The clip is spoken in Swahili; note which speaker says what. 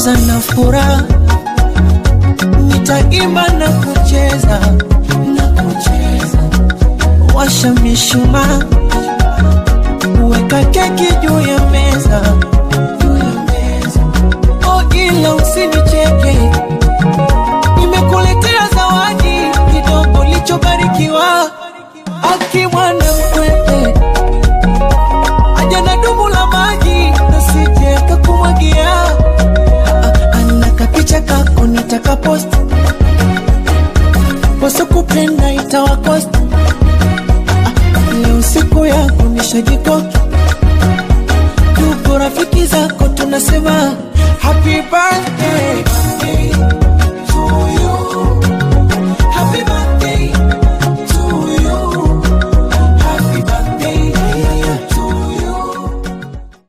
Speaker 1: kwanza na furaha, nitaimba na kucheza, washa mishumaa, weka keki juu ya meza, oh ila usinicheke, nimekuletea zawadi kidogo lichobarikiwa. Aki mwana mkwete aja na dumu la maji, nasije kakumwagia. Ana kapicha kako nitaka post, poso kupenda itawa cost. Leo siku yako nishajikoki,